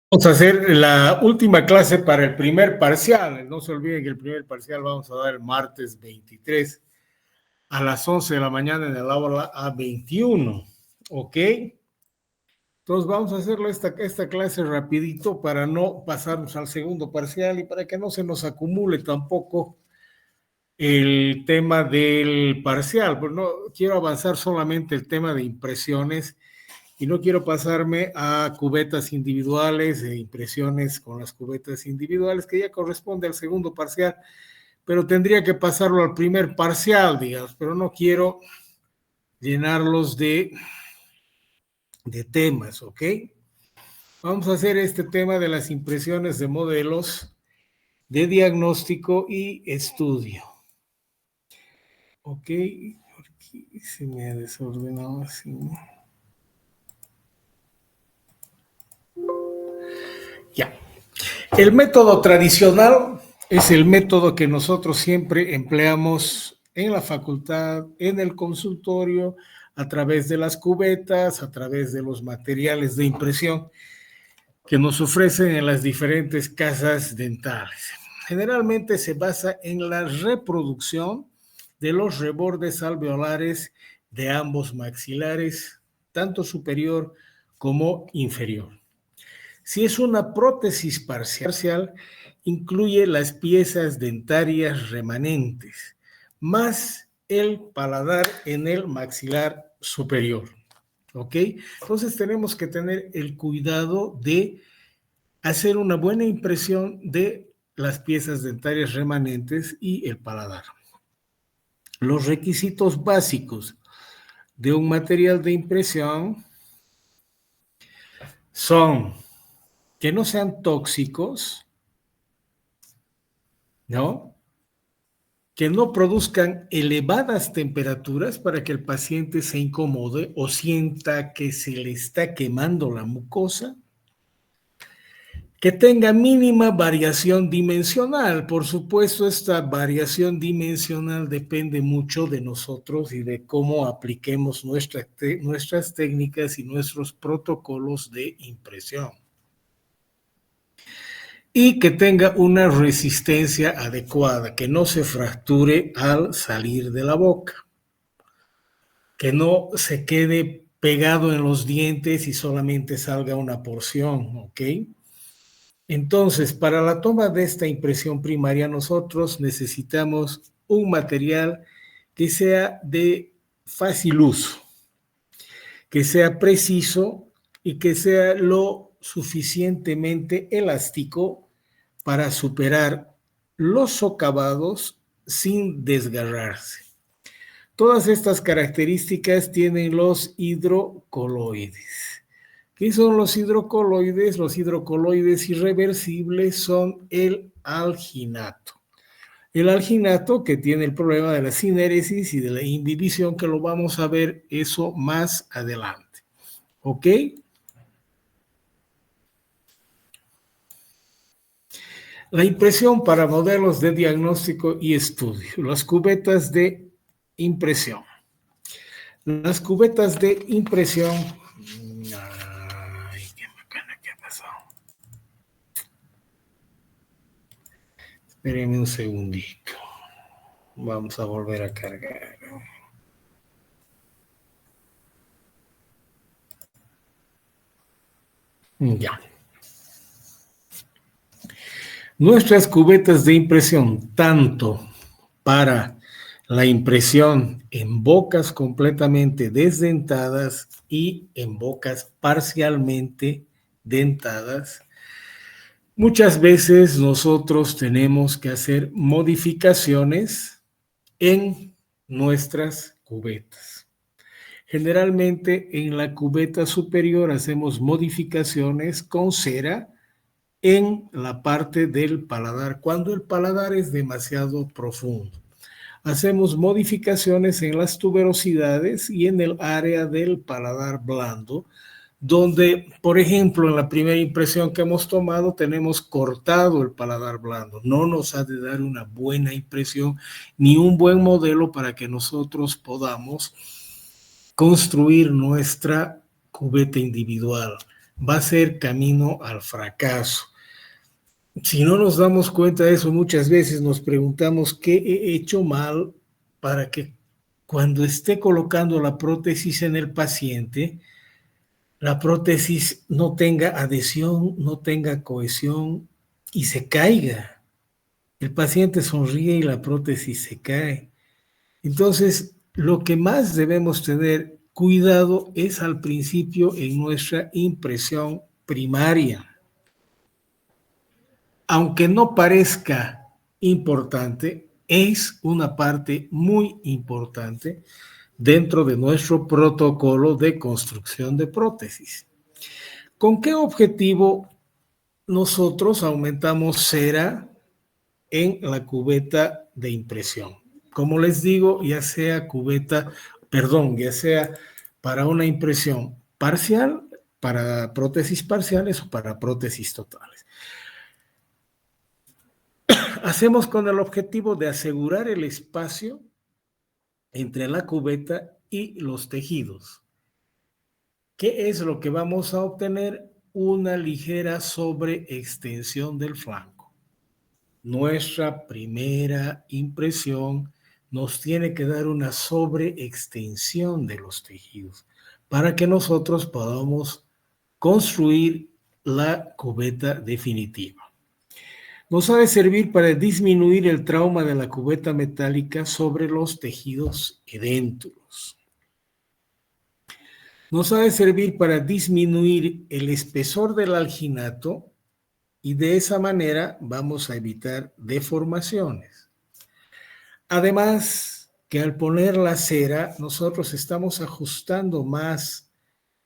Vamos a hacer la última clase para el primer parcial. No se olviden que el primer parcial vamos a dar el martes 23 a las 11 de la mañana en el aula A21. ¿Ok? Entonces vamos a hacerlo esta clase rapidito para no pasarnos al segundo parcial y para que no se nos acumule tampoco el tema del parcial. Pues no quiero avanzar solamente el tema de impresiones y no quiero pasarme a cubetas individuales e impresiones con las cubetas individuales, que ya corresponde al segundo parcial, pero tendría que pasarlo al primer parcial, digamos, pero no quiero llenarlos de temas, ¿ok? Vamos a hacer este tema de las impresiones de modelos de diagnóstico y estudio. ¿Ok? Aquí se me ha desordenado así. Ya. El método tradicional es el método que nosotros siempre empleamos en la facultad, en el consultorio, a través de las cubetas, a través de los materiales de impresión que nos ofrecen en las diferentes casas dentales. Generalmente se basa en la reproducción de los rebordes alveolares de ambos maxilares, tanto superior como inferior. Si es una prótesis parcial, incluye las piezas dentarias remanentes, más el paladar en el maxilar superior. ¿Ok? Entonces tenemos que tener el cuidado de hacer una buena impresión de las piezas dentarias remanentes y el paladar. Los requisitos básicos de un material de impresión son que no sean tóxicos, ¿no? Que no produzcan elevadas temperaturas para que el paciente se incomode o sienta que se le está quemando la mucosa, que tenga mínima variación dimensional. Por supuesto, esta variación dimensional depende mucho de nosotros y de cómo apliquemos nuestras técnicas y nuestros protocolos de impresión. Y que tenga una resistencia adecuada, que no se fracture al salir de la boca, que no se quede pegado en los dientes y solamente salga una porción, ¿ok? Entonces, para la toma de esta impresión primaria, nosotros necesitamos un material que sea de fácil uso, que sea preciso y que sea lo suficientemente elástico para superar los socavados sin desgarrarse. Todas estas características tienen los hidrocoloides. ¿Qué son los hidrocoloides? Los hidrocoloides irreversibles son el alginato. El alginato, que tiene el problema de la sinéresis y de la indivisión, que lo vamos a ver eso más adelante. ¿Ok? La impresión para modelos de diagnóstico y estudio. Las cubetas de impresión. Las cubetas de impresión. Ay, qué bacana, ¿qué pasó? Espérenme un segundito. Vamos a volver a cargar. Ya. Nuestras cubetas de impresión, tanto para la impresión en bocas completamente desdentadas y en bocas parcialmente dentadas, muchas veces nosotros tenemos que hacer modificaciones en nuestras cubetas. Generalmente en la cubeta superior hacemos modificaciones con cera en la parte del paladar, cuando el paladar es demasiado profundo. Hacemos modificaciones en las tuberosidades y en el área del paladar blando, donde, por ejemplo, en la primera impresión que hemos tomado, tenemos cortado el paladar blando. No nos ha de dar una buena impresión ni un buen modelo para que nosotros podamos construir nuestra cubeta individual. va a ser camino al fracaso. Si no nos damos cuenta de eso, muchas veces nos preguntamos qué he hecho mal para que cuando esté colocando la prótesis en el paciente, la prótesis no tenga adhesión, no tenga cohesión y se caiga. El paciente sonríe y la prótesis se cae. Entonces, lo que más debemos tener cuidado es al principio en nuestra impresión primaria. Aunque no parezca importante, es una parte muy importante dentro de nuestro protocolo de construcción de prótesis. ¿Con qué objetivo nosotros aumentamos cera en la cubeta de impresión? Como les digo, ya sea para una impresión parcial, para prótesis parciales o para prótesis totales. Hacemos con el objetivo de asegurar el espacio entre la cubeta y los tejidos. ¿Qué es lo que vamos a obtener? Una ligera sobreextensión del flanco. Nuestra primera impresión nos tiene que dar una sobreextensión de los tejidos para que nosotros podamos construir la cubeta definitiva. Nos ha de servir para disminuir el trauma de la cubeta metálica sobre los tejidos edéntulos. Nos ha de servir para disminuir el espesor del alginato y de esa manera vamos a evitar deformaciones. Además, que al poner la cera, nosotros estamos ajustando más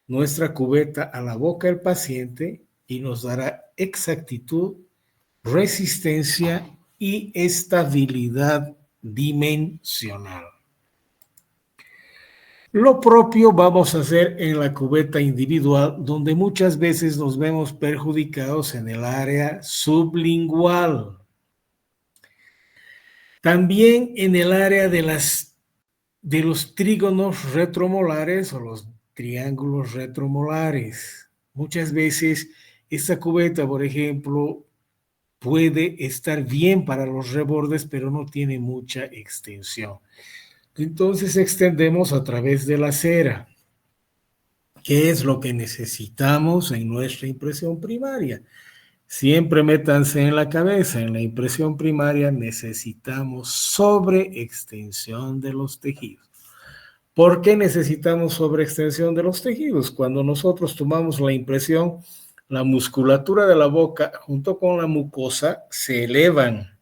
nuestra cubeta a la boca del paciente y nos dará exactitud, resistencia y estabilidad dimensional. Lo propio vamos a hacer en la cubeta individual, donde muchas veces nos vemos perjudicados en el área sublingual. También en el área de los trígonos retromolares o los triángulos retromolares. Muchas veces esta cubeta, por ejemplo, puede estar bien para los rebordes, pero no tiene mucha extensión. Entonces extendemos a través de la cera. ¿Qué es lo que necesitamos en nuestra impresión primaria? Siempre métanse en la cabeza, en la impresión primaria necesitamos sobreextensión de los tejidos. ¿Por qué necesitamos sobreextensión de los tejidos? Cuando nosotros tomamos la impresión, la musculatura de la boca junto con la mucosa se elevan.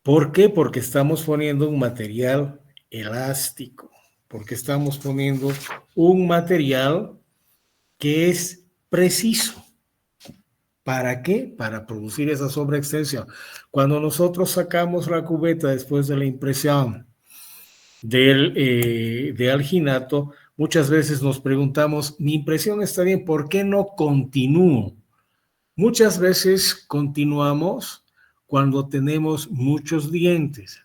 ¿Por qué? Porque estamos poniendo un material elástico, porque estamos poniendo un material que es preciso. ¿Para qué? Para producir esa sobreextensión. Cuando nosotros sacamos la cubeta después de la impresión de alginato, muchas veces nos preguntamos, mi impresión está bien, ¿por qué no continúo? Muchas veces continuamos cuando tenemos muchos dientes,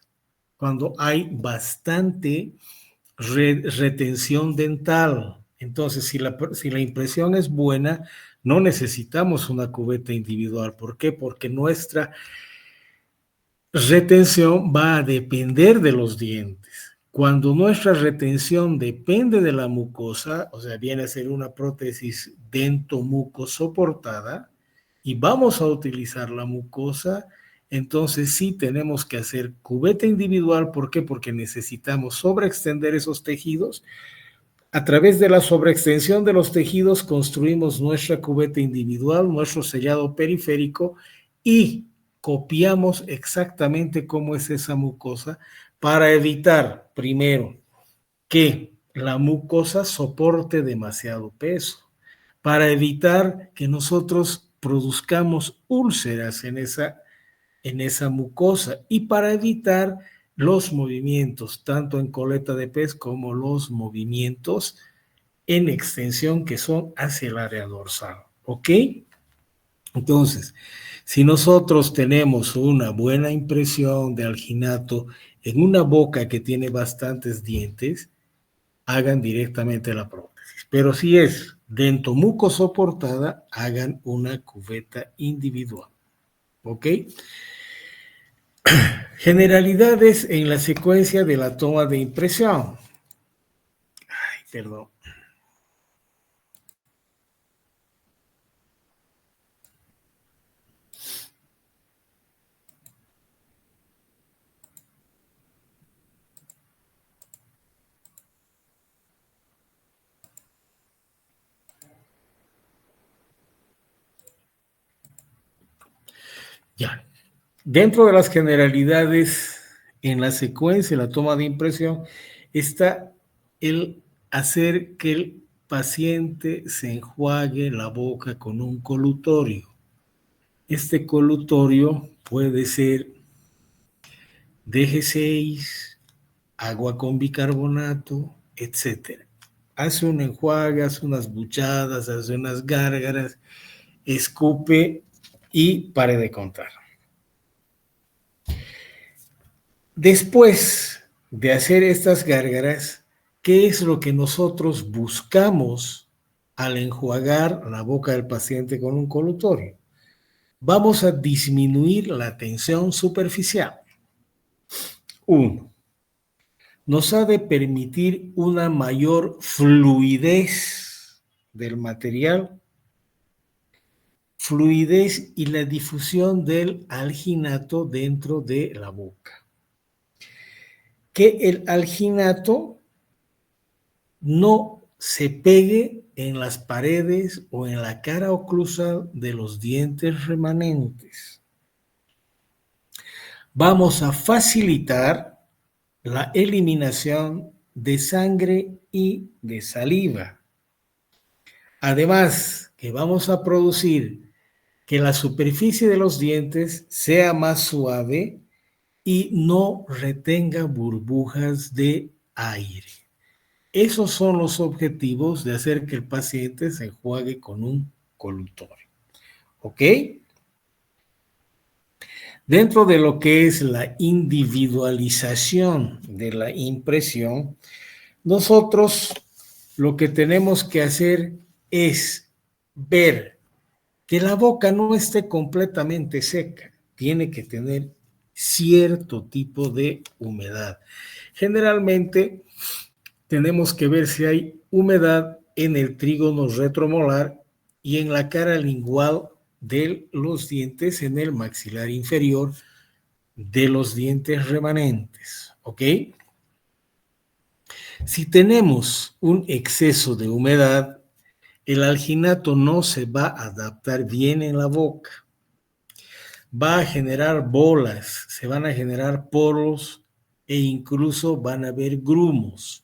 cuando hay bastante retención dental. Entonces, si la impresión es buena, no necesitamos una cubeta individual. ¿Por qué? Porque nuestra retención va a depender de los dientes. Cuando nuestra retención depende de la mucosa, o sea, viene a ser una prótesis dentomucosoportada, y vamos a utilizar la mucosa, entonces sí tenemos que hacer cubeta individual. ¿Por qué? Porque necesitamos sobreextender esos tejidos. A través de la sobreextensión de los tejidos construimos nuestra cubeta individual, nuestro sellado periférico y copiamos exactamente cómo es esa mucosa para evitar, primero, que la mucosa soporte demasiado peso, para evitar que nosotros produzcamos úlceras en esa mucosa y para evitar los movimientos, tanto en coleta de pez como los movimientos en extensión que son hacia el área dorsal. ¿Ok? Entonces, si nosotros tenemos una buena impresión de alginato en una boca que tiene bastantes dientes, hagan directamente la prótesis. Pero si es dentro mucosoportada hagan una cubeta individual. ¿Ok? Generalidades en la secuencia de la toma de impresión. Ay, perdón. Ya. Dentro de las generalidades en la secuencia de la toma de impresión está el hacer que el paciente se enjuague la boca con un colutorio. Este colutorio puede ser DG6, agua con bicarbonato, etc. Hace un enjuague, hace unas buchadas, hace unas gárgaras, escupe y pare de contar. Después de hacer estas gárgaras, ¿qué es lo que nosotros buscamos al enjuagar la boca del paciente con un colutorio? Vamos a disminuir la tensión superficial. 1. Nos ha de permitir una mayor fluidez del material, fluidez y la difusión del alginato dentro de la boca. Que el alginato no se pegue en las paredes o en la cara oclusal de los dientes remanentes. Vamos a facilitar la eliminación de sangre y de saliva. Además, que vamos a producir que la superficie de los dientes sea más suave y no retenga burbujas de aire. Esos son los objetivos de hacer que el paciente se enjuague con un colutorio. ¿Ok? Dentro de lo que es la individualización de la impresión, nosotros lo que tenemos que hacer es ver que la boca no esté completamente seca, tiene que tener cierto tipo de humedad. Generalmente tenemos que ver si hay humedad en el trígono retromolar y en la cara lingual de los dientes, en el maxilar inferior de los dientes remanentes. ¿Ok? Si tenemos un exceso de humedad, el alginato no se va a adaptar bien en la boca. Va a generar bolas, se van a generar poros e incluso van a haber grumos.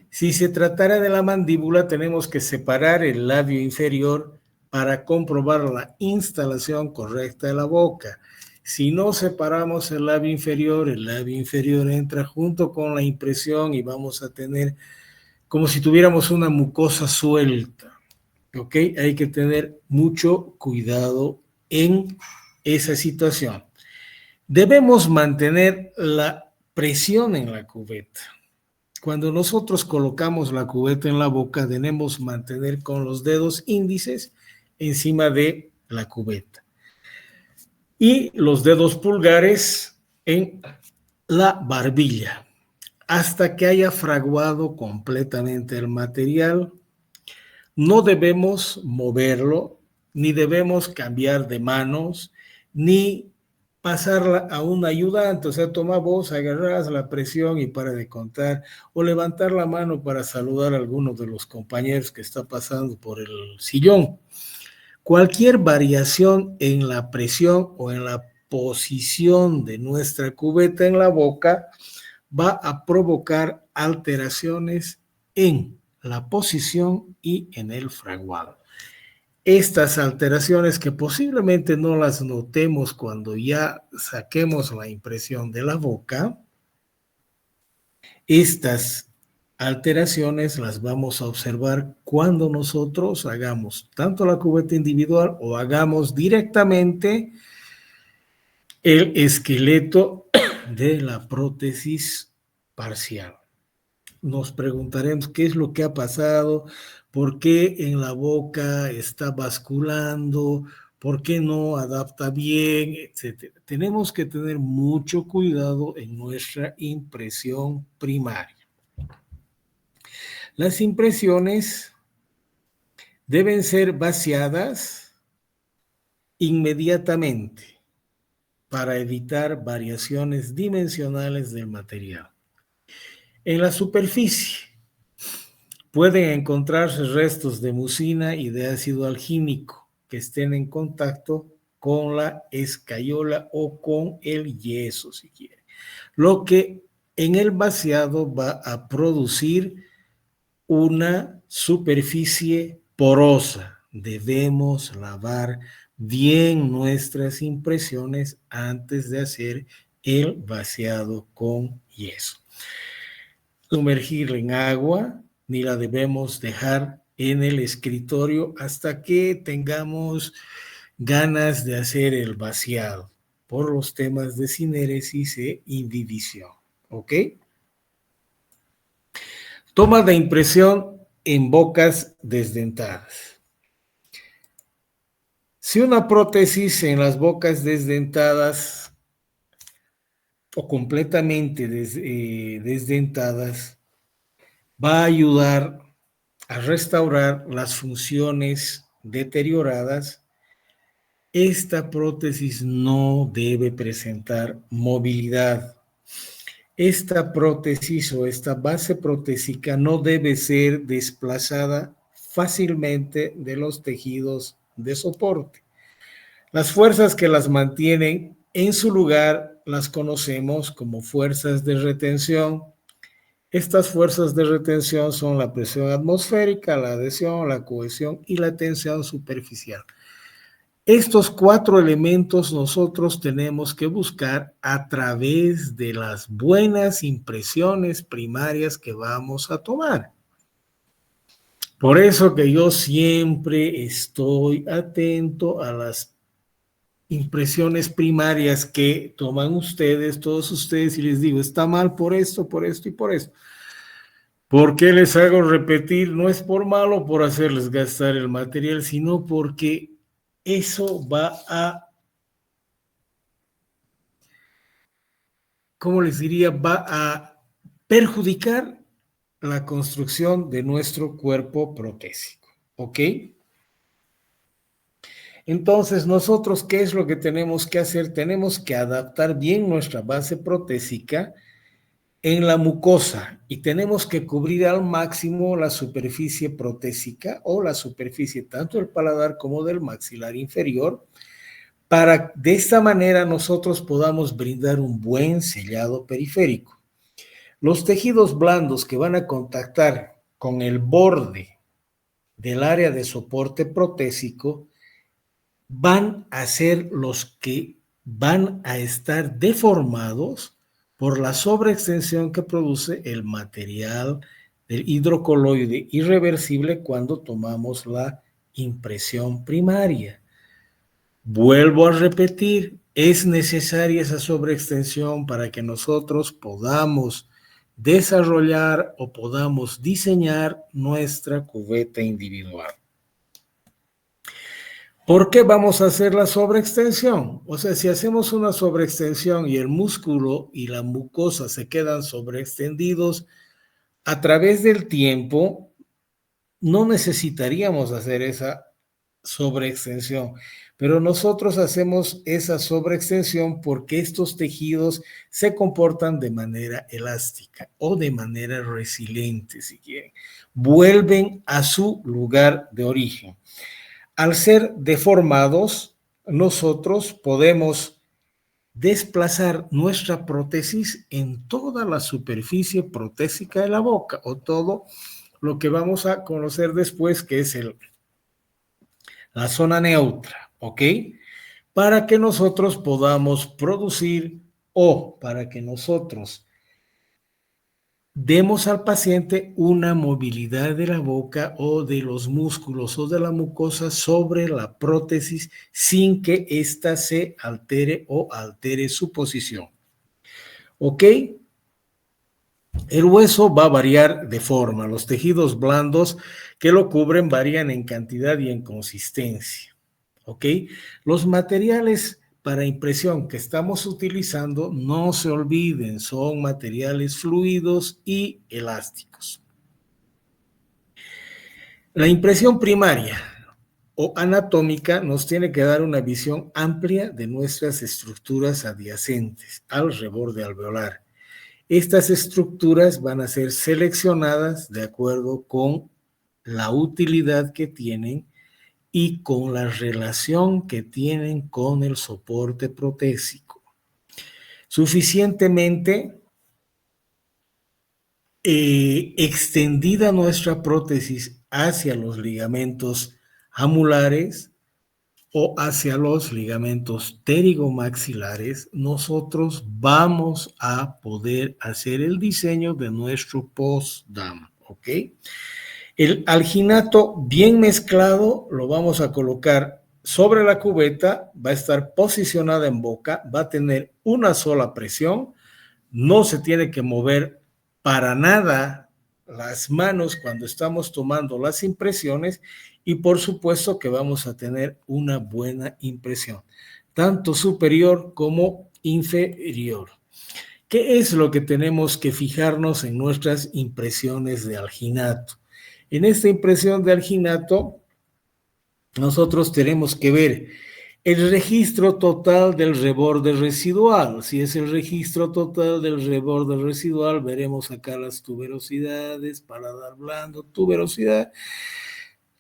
Si se tratara de la mandíbula, tenemos que separar el labio inferior para comprobar la instalación correcta de la boca. Si no separamos el labio inferior entra junto con la impresión y vamos a tener como si tuviéramos una mucosa suelta. ¿Ok? Hay que tener mucho cuidado en esa situación. Debemos mantener la presión en la cubeta. Cuando nosotros colocamos la cubeta en la boca, debemos mantener con los dedos índices encima de la cubeta y los dedos pulgares en la barbilla hasta que haya fraguado completamente el material. No debemos moverlo, ni debemos cambiar de manos, ni pasarla a un ayudante, o sea, toma vos, agarras la presión y para de contar, o levantar la mano para saludar a alguno de los compañeros que está pasando por el sillón. Cualquier variación en la presión o en la posición de nuestra cubeta en la boca va a provocar alteraciones en la posición y en el fraguado. Estas alteraciones que posiblemente no las notemos cuando ya saquemos la impresión de la boca, estas alteraciones las vamos a observar cuando nosotros hagamos tanto la cubeta individual o hagamos directamente el esqueleto de la prótesis parcial. nos preguntaremos qué es lo que ha pasado, por qué en la boca está basculando, por qué no adapta bien, etcétera. Tenemos que tener mucho cuidado en nuestra impresión primaria. Las impresiones deben ser vaciadas inmediatamente para evitar variaciones dimensionales del material. En la superficie pueden encontrarse restos de mucina y de ácido algínico que estén en contacto con la escayola o con el yeso, si quiere. Lo que en el vaciado va a producir una superficie porosa. Debemos lavar bien nuestras impresiones antes de hacer el vaciado con yeso. Sumergirla en agua, ni la debemos dejar en el escritorio hasta que tengamos ganas de hacer el vaciado por los temas de sinéresis e inhibición. ¿Ok? Toma de impresión en bocas desdentadas. Si una prótesis en las bocas desdentadas o completamente desdentadas va a ayudar a restaurar las funciones deterioradas, esta prótesis no debe presentar movilidad. Esta prótesis o esta base protésica no debe ser desplazada fácilmente de los tejidos de soporte. Las fuerzas que las mantienen en su lugar las conocemos como fuerzas de retención. Estas fuerzas de retención son la presión atmosférica, la adhesión, la cohesión y la tensión superficial. Estos 4 elementos nosotros tenemos que buscar a través de las buenas impresiones primarias que vamos a tomar. Por eso que yo siempre estoy atento a las impresiones primarias que toman ustedes, todos ustedes, y les digo, está mal por esto y por esto. ¿Por qué les hago repetir? No es por malo, por hacerles gastar el material, sino porque eso va a, ¿cómo les diría? Va a perjudicar la construcción de nuestro cuerpo protésico, ¿ok? Entonces, nosotros, ¿qué es lo que tenemos que hacer? Tenemos que adaptar bien nuestra base protésica en la mucosa y tenemos que cubrir al máximo la superficie protésica o la superficie tanto del paladar como del maxilar inferior para de esta manera nosotros podamos brindar un buen sellado periférico. Los tejidos blandos que van a contactar con el borde del área de soporte protésico van a ser los que van a estar deformados por la sobreextensión que produce el material del hidrocoloide irreversible cuando tomamos la impresión primaria. Vuelvo a repetir, es necesaria esa sobreextensión para que nosotros podamos desarrollar o podamos diseñar nuestra cubeta individual. ¿Por qué vamos a hacer la sobreextensión? O sea, si hacemos una sobreextensión y el músculo y la mucosa se quedan sobreextendidos, a través del tiempo no necesitaríamos hacer esa sobreextensión, pero nosotros hacemos esa sobreextensión porque estos tejidos se comportan de manera elástica o de manera resiliente, si quieren. Vuelven a su lugar de origen. Al ser deformados, nosotros podemos desplazar nuestra prótesis en toda la superficie protésica de la boca o todo lo que vamos a conocer después, que es la zona neutra, ¿ok? Para que nosotros podamos producir o para que nosotros demos al paciente una movilidad de la boca o de los músculos o de la mucosa sobre la prótesis sin que ésta se altere o altere su posición. ¿Ok? El hueso va a variar de forma. Los tejidos blandos que lo cubren varían en cantidad y en consistencia. ¿Ok? Los materiales para impresión que estamos utilizando, no se olviden, son materiales fluidos y elásticos. La impresión primaria o anatómica nos tiene que dar una visión amplia de nuestras estructuras adyacentes al reborde alveolar. Estas estructuras van a ser seleccionadas de acuerdo con la utilidad que tienen y con la relación que tienen con el soporte protésico. Suficientemente extendida nuestra prótesis hacia los ligamentos hamulares o hacia los ligamentos pterigomaxilares, nosotros vamos a poder hacer el diseño de nuestro post-dam, ¿ok? El alginato bien mezclado lo vamos a colocar sobre la cubeta, va a estar posicionada en boca, va a tener una sola presión, no se tiene que mover para nada las manos cuando estamos tomando las impresiones y por supuesto que vamos a tener una buena impresión, tanto superior como inferior. ¿Qué es lo que tenemos que fijarnos en nuestras impresiones de alginato? En esta impresión de alginato, nosotros tenemos que ver el registro total del reborde residual. Si es el registro total del reborde residual, veremos acá las tuberosidades, paladar blando, tuberosidad.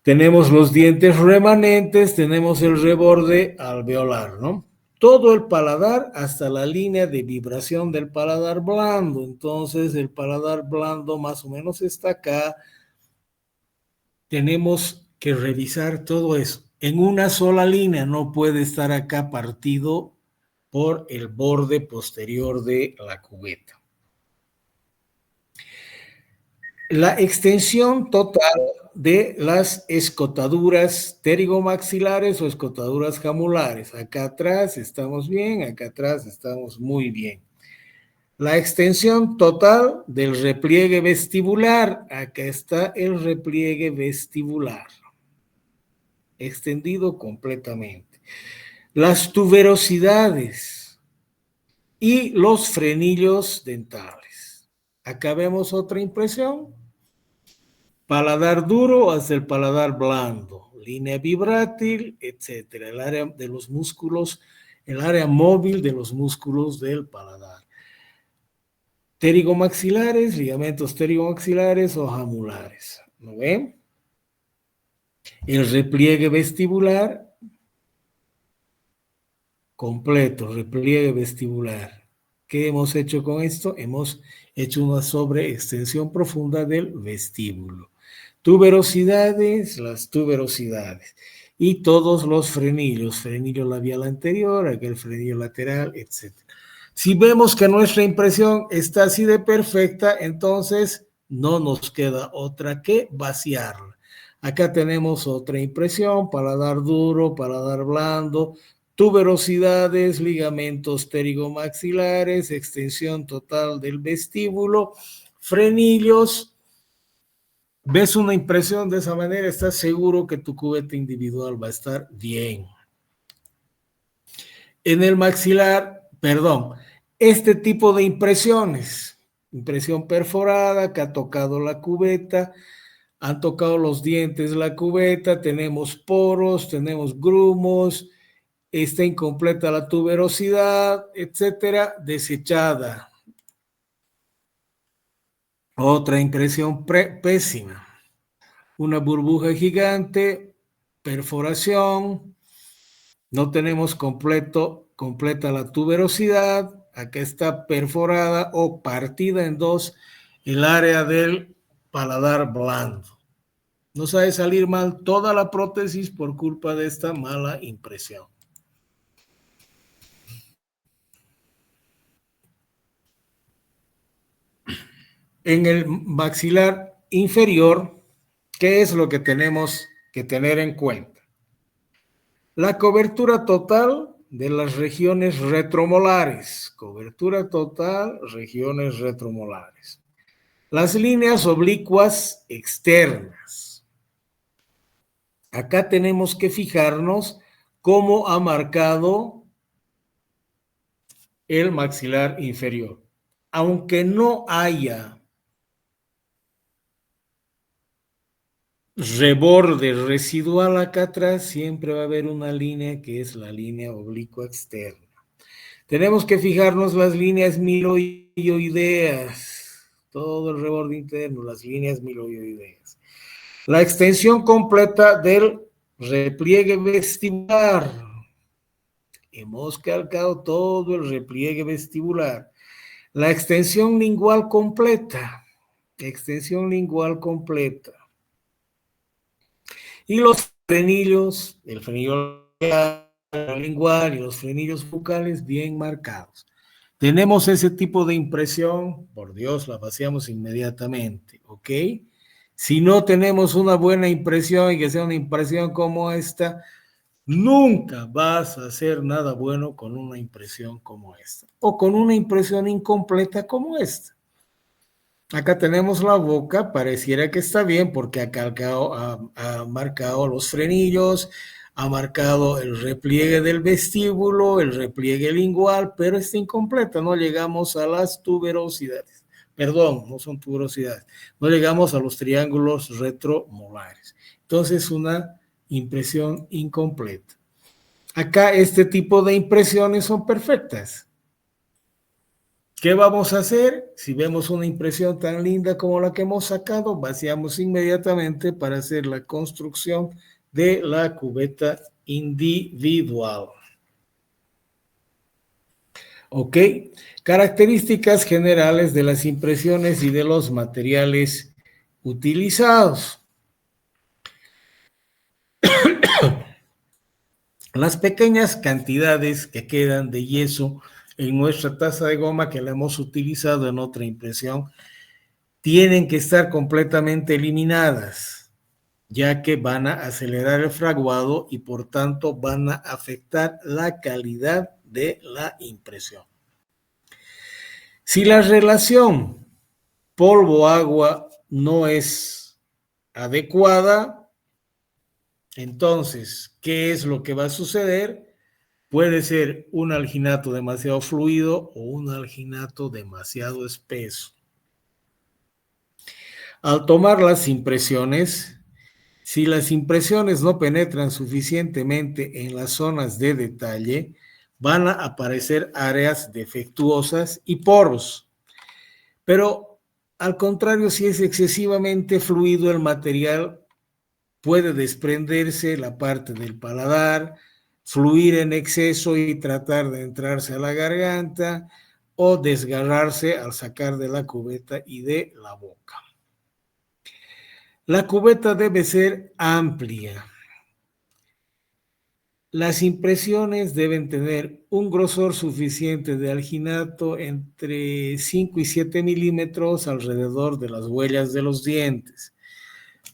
Tenemos los dientes remanentes, tenemos el reborde alveolar, ¿no? Todo el paladar hasta la línea de vibración del paladar blando. Entonces, el paladar blando más o menos está acá. Tenemos que revisar todo eso en una sola línea, no puede estar acá partido por el borde posterior de la cubeta. La extensión total de las escotaduras pterigomaxilares o escotaduras hamulares. Acá atrás estamos bien, acá atrás estamos muy bien. La extensión total del repliegue vestibular. Acá está el repliegue vestibular, extendido completamente. Las tuberosidades y los frenillos dentales. Acá vemos otra impresión. Paladar duro hasta el paladar blando, línea vibrátil, etcétera. El área de los músculos, el área móvil de los músculos del paladar. Pterigomaxilares, ligamentos pterigomaxilares o hamulares. ¿Lo ven? El repliegue vestibular completo, repliegue vestibular. ¿Qué hemos hecho con esto? Hemos hecho una sobreextensión profunda del vestíbulo. Tuberosidades, las tuberosidades. Y todos los frenillos, frenillo labial anterior, aquel frenillo lateral, etc. Si vemos que nuestra impresión está así de perfecta, entonces no nos queda otra que vaciarla. Acá tenemos otra impresión, paladar duro, paladar blando, tuberosidades, ligamentos pterigomaxilares, extensión total del vestíbulo, frenillos. Ves una impresión de esa manera, estás seguro que tu cubeta individual va a estar bien. En el maxilar, perdón, este tipo de impresiones, impresión perforada que ha tocado la cubeta, han tocado los dientes la cubeta, tenemos poros, tenemos grumos, está incompleta la tuberosidad, etcétera, desechada. Otra impresión pésima. Una burbuja gigante, perforación, no tenemos completa la tuberosidad, acá está perforada o partida en dos el área del paladar blando. Nos ha de salir mal toda la prótesis por culpa de esta mala impresión. En el maxilar inferior, ¿qué es lo que tenemos que tener en cuenta? La cobertura total de las regiones retromolares. Cobertura total, regiones retromolares. Las líneas oblicuas externas. Acá tenemos que fijarnos cómo ha marcado el maxilar inferior. Aunque no haya reborde residual acá atrás, siempre va a haber una línea que es la línea oblicua externa. Tenemos que fijarnos las líneas miloioideas, todo el reborde interno, las líneas miloioideas. La extensión completa del repliegue vestibular. Hemos calcado todo el repliegue vestibular. La extensión lingual completa. Extensión lingual completa. Y los frenillos, el frenillo lingual y los frenillos bucales bien marcados. Tenemos ese tipo de impresión, por Dios, la vaciamos inmediatamente, ¿ok? Si no tenemos una buena impresión y que sea una impresión como esta, nunca vas a hacer nada bueno con una impresión como esta o con una impresión incompleta como esta. Acá tenemos la boca, pareciera que está bien porque ha marcado los frenillos, ha marcado el repliegue del vestíbulo, el repliegue lingual, pero está incompleta, no llegamos a las tuberosidades. Perdón, no son tuberosidades, no llegamos a los triángulos retromolares. Entonces, una impresión incompleta. Acá este tipo de impresiones son perfectas. ¿Qué vamos a hacer? Si vemos una impresión tan linda como la que hemos sacado, vaciamos inmediatamente para hacer la construcción de la cubeta individual. ¿Ok? Características generales de las impresiones y de los materiales utilizados. Las pequeñas cantidades que quedan de yeso en nuestra taza de goma que la hemos utilizado en otra impresión tienen que estar completamente eliminadas, ya que van a acelerar el fraguado y por tanto van a afectar la calidad de la impresión. Si la relación polvo-agua no es adecuada, entonces, ¿qué es lo que va a suceder? Puede ser un alginato demasiado fluido o un alginato demasiado espeso. Al tomar las impresiones, si las impresiones no penetran suficientemente en las zonas de detalle, van a aparecer áreas defectuosas y poros. Pero al contrario, si es excesivamente fluido el material, puede desprenderse la parte del paladar, fluir en exceso y tratar de entrarse a la garganta o desgarrarse al sacar de la cubeta y de la boca. La cubeta debe ser amplia. Las impresiones deben tener un grosor suficiente de alginato entre 5 y 7 milímetros alrededor de las huellas de los dientes.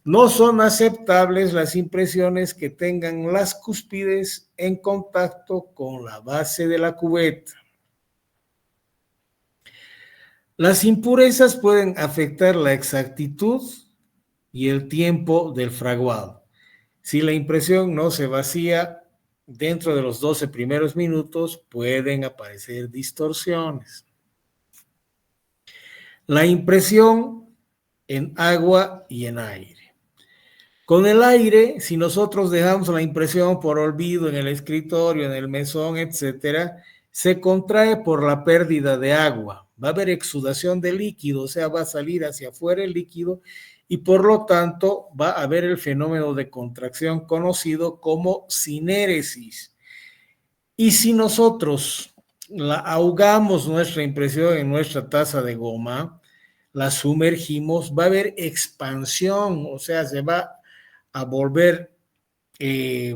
No son aceptables las impresiones que tengan las cúspides en contacto con la base de la cubeta. Las impurezas pueden afectar la exactitud y el tiempo del fraguado. Si la impresión no se vacía dentro de los 12 primeros minutos, pueden aparecer distorsiones. La impresión en agua y en aire. Con el aire, si nosotros dejamos la impresión por olvido en el escritorio, en el mesón, etcétera, se contrae por la pérdida de agua. Va a haber exudación de líquido, o sea, va a salir hacia afuera el líquido y por lo tanto va a haber el fenómeno de contracción conocido como sinéresis. Y si nosotros ahogamos nuestra impresión en nuestra taza de goma, la sumergimos, va a haber expansión, o sea, se va a volver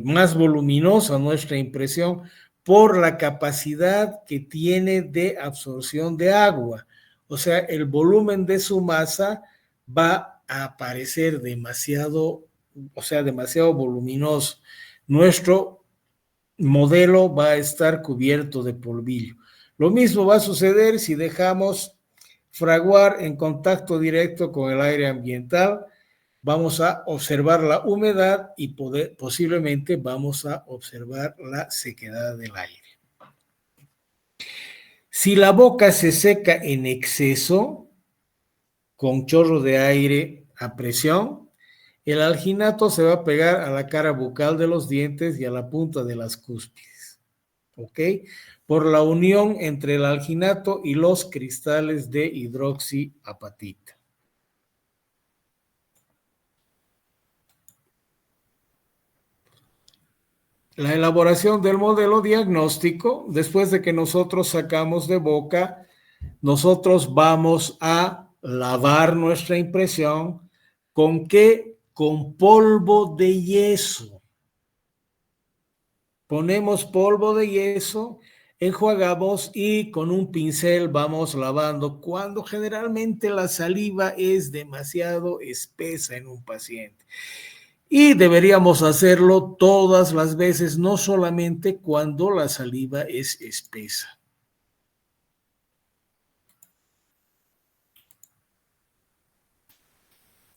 más voluminosa nuestra impresión por la capacidad que tiene de absorción de agua. O sea, el volumen de su masa va a aparecer demasiado, o sea, demasiado voluminoso. Nuestro modelo va a estar cubierto de polvillo. Lo mismo va a suceder si dejamos fraguar en contacto directo con el aire ambiental, vamos a observar la humedad y posiblemente vamos a observar la sequedad del aire. Si la boca se seca en exceso, con chorro de aire a presión, el alginato se va a pegar a la cara bucal de los dientes y a la punta de las cúspides, ¿ok? Por la unión entre el alginato y los cristales de hidroxiapatita. La elaboración del modelo diagnóstico, después de que nosotros sacamos de boca, nosotros vamos a lavar nuestra impresión. ¿Con qué? Con polvo de yeso. Ponemos polvo de yeso, enjuagamos y con un pincel vamos lavando cuando generalmente la saliva es demasiado espesa en un paciente. Y deberíamos hacerlo todas las veces, no solamente cuando la saliva es espesa.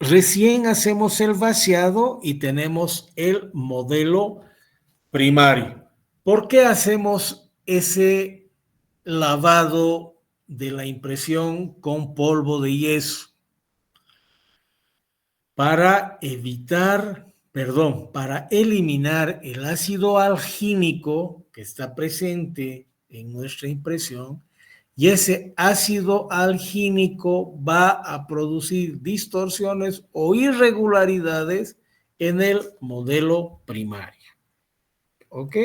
Recién hacemos el vaciado y tenemos el modelo primario. ¿Por qué hacemos ese lavado de la impresión con polvo de yeso? Para eliminar el ácido algínico que está presente en nuestra impresión, y ese ácido algínico va a producir distorsiones o irregularidades en el modelo primario. ¿Ok?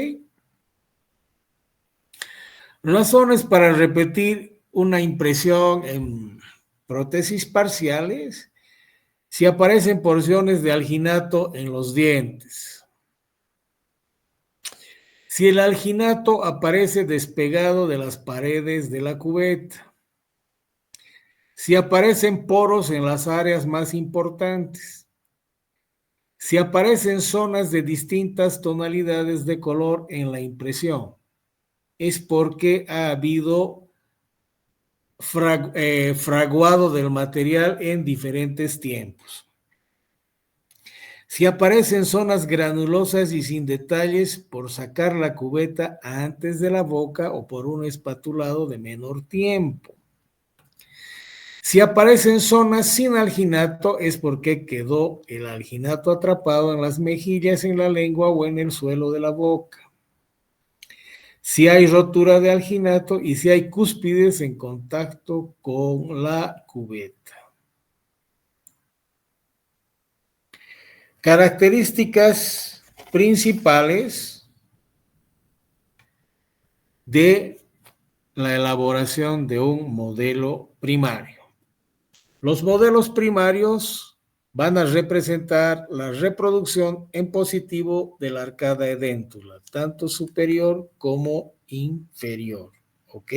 Razones para repetir una impresión en prótesis parciales: si aparecen porciones de alginato en los dientes, si el alginato aparece despegado de las paredes de la cubeta, si aparecen poros en las áreas más importantes, si aparecen zonas de distintas tonalidades de color en la impresión, es porque ha habido fraguado del material en diferentes tiempos. Si aparecen zonas granulosas y sin detalles por sacar la cubeta antes de la boca o por un espatulado de menor tiempo. Si aparecen zonas sin alginato es porque quedó el alginato atrapado en las mejillas, en la lengua o en el suelo de la boca. Si hay rotura de alginato y si hay cúspides en contacto con la cubeta. Características principales de la elaboración de un modelo primario. Los modelos primarios van a representar la reproducción en positivo de la arcada edéntula, tanto superior como inferior. ¿Ok?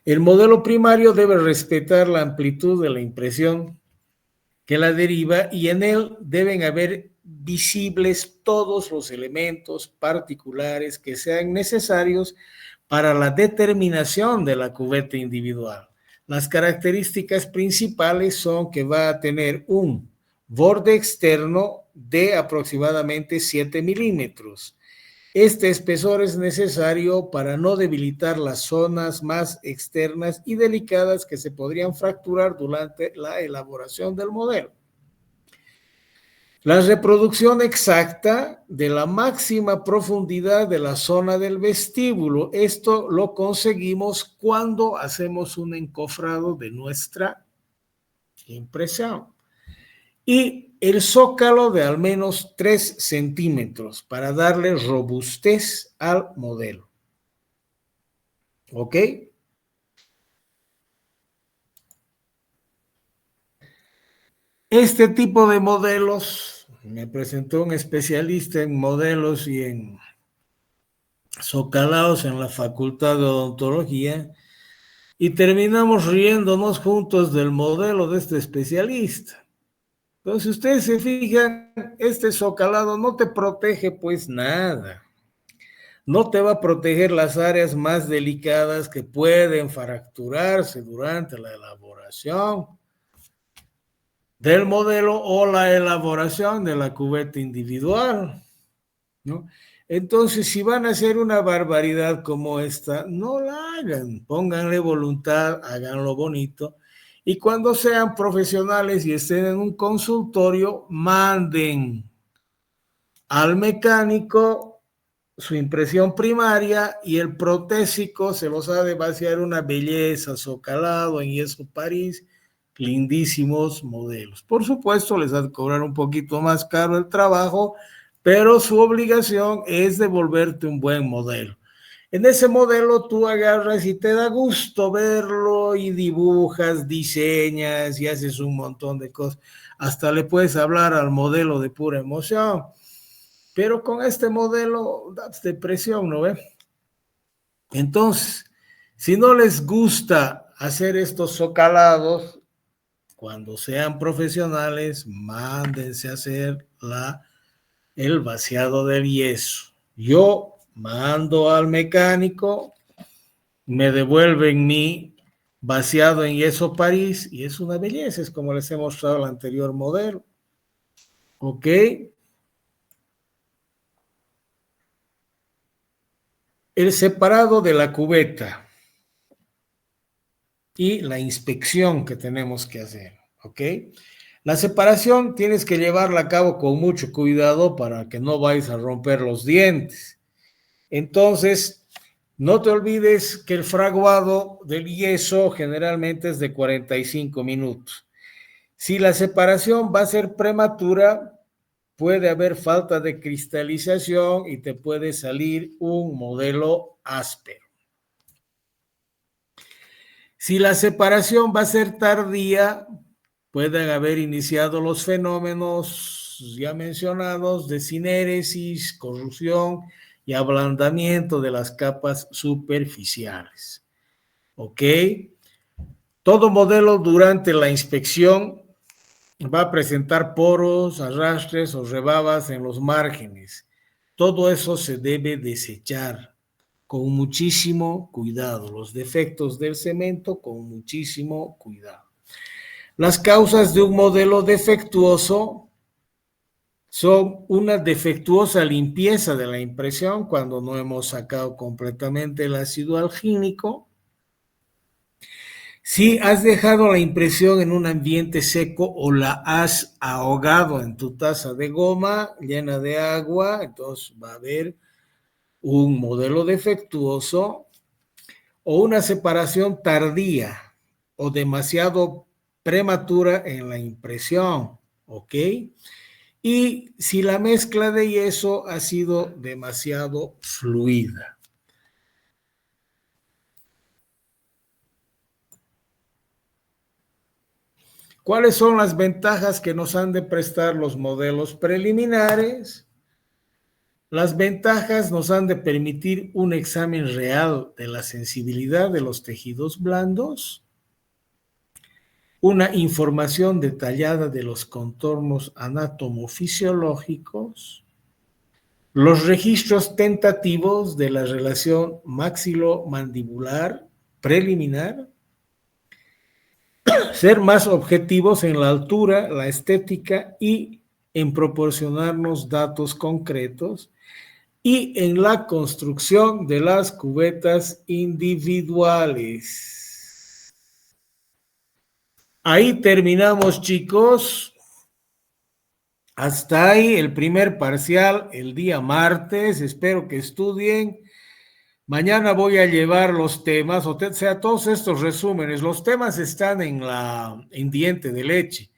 El modelo primario debe respetar la amplitud de la impresión que la deriva y en él deben haber visibles todos los elementos particulares que sean necesarios para la determinación de la cubeta individual. Las características principales son que va a tener un borde externo de aproximadamente 7 milímetros. Este espesor es necesario para no debilitar las zonas más externas y delicadas que se podrían fracturar durante la elaboración del modelo. La reproducción exacta de la máxima profundidad de la zona del vestíbulo. Esto lo conseguimos cuando hacemos un encofrado de nuestra impresión. Y el zócalo de al menos 3 centímetros para darle robustez al modelo. ¿Ok? Este tipo de modelos, me presentó un especialista en modelos y en zocalados en la Facultad de Odontología, y terminamos riéndonos juntos del modelo de este especialista. Entonces, ustedes se fijan, este zocalado no te protege pues nada. no te va a proteger las áreas más delicadas que pueden fracturarse durante la elaboración del modelo o la elaboración de la cubeta individual, ¿no? Entonces, si van a hacer una barbaridad como esta, no la hagan, pónganle voluntad, háganlo bonito, y cuando sean profesionales y estén en un consultorio, manden al mecánico su impresión primaria y el protésico se los ha de vaciar una belleza, socalado en yeso París, lindísimos modelos. Por supuesto, les ha de cobrar un poquito más caro el trabajo, pero su obligación es devolverte un buen modelo. En ese modelo tú agarras y te da gusto verlo y dibujas, diseñas y haces un montón de cosas. Hasta le puedes hablar al modelo de pura emoción. Pero con este modelo das depresión, ¿no ve? Entonces, si no les gusta hacer estos socalados, cuando sean profesionales, mándense a hacer el vaciado del yeso. Yo mando al mecánico, me devuelven mi vaciado en yeso París y es una belleza, es como les he mostrado el anterior modelo. ¿Ok? El separado de la cubeta y la inspección que tenemos que hacer, ¿ok? La separación tienes que llevarla a cabo con mucho cuidado para que no vayas a romper los dientes. Entonces, no te olvides que el fraguado del yeso generalmente es de 45 minutos. Si la separación va a ser prematura, puede haber falta de cristalización y te puede salir un modelo áspero. Si la separación va a ser tardía, pueden haber iniciado los fenómenos ya mencionados de sinéresis, corrosión y ablandamiento de las capas superficiales. ¿Ok? Todo modelo durante la inspección va a presentar poros, arrastres o rebabas en los márgenes. Todo eso se debe desechar con muchísimo cuidado. Los defectos del cemento con muchísimo cuidado. Las causas de un modelo defectuoso son una defectuosa limpieza de la impresión cuando no hemos sacado completamente el ácido algínico. Si has dejado la impresión en un ambiente seco o la has ahogado en tu taza de goma llena de agua, entonces va a haber un modelo defectuoso o una separación tardía o demasiado prematura en la impresión, ¿ok? Y si la mezcla de yeso ha sido demasiado fluida. ¿Cuáles son las ventajas que nos han de prestar los modelos preliminares? Las ventajas nos han de permitir un examen real de la sensibilidad de los tejidos blandos, una información detallada de los contornos anatomofisiológicos, los registros tentativos de la relación maxilomandibular preliminar, ser más objetivos en la altura, la estética y en proporcionarnos datos concretos y en la construcción de las cubetas individuales. Ahí terminamos, chicos. Hasta ahí el primer parcial el día martes. Espero que estudien. Mañana voy a llevar los temas, o sea, todos estos resúmenes. Los temas están en diente de leche,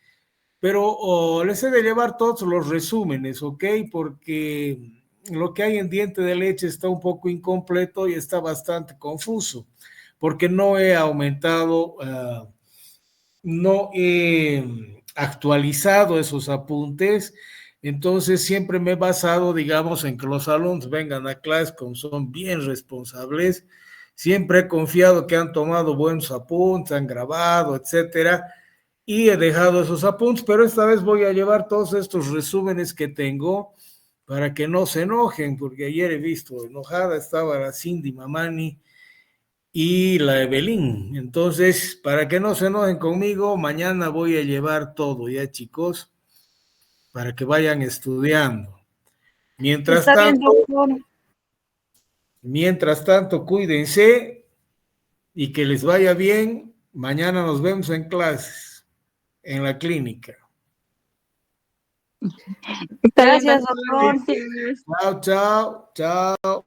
pero les he de llevar todos los resúmenes, ¿ok? Porque lo que hay en diente de leche está un poco incompleto y está bastante confuso, porque no he aumentado, no he actualizado esos apuntes. Entonces siempre me he basado, digamos, en que los alumnos vengan a clase como son bien responsables. Siempre he confiado que han tomado buenos apuntes, han grabado, etcétera, y he dejado esos apuntes, pero esta vez voy a llevar todos estos resúmenes que tengo para que no se enojen, porque ayer he visto enojada estaba la Cindy Mamani y la Evelyn. Entonces, para que no se enojen conmigo, mañana voy a llevar todo, ya chicos, para que vayan estudiando. Mientras Está bien, tanto, doctor. cuídense y que les vaya bien. Mañana nos vemos en clases, en la clínica. Gracias, doctor. Chao, chao, chao.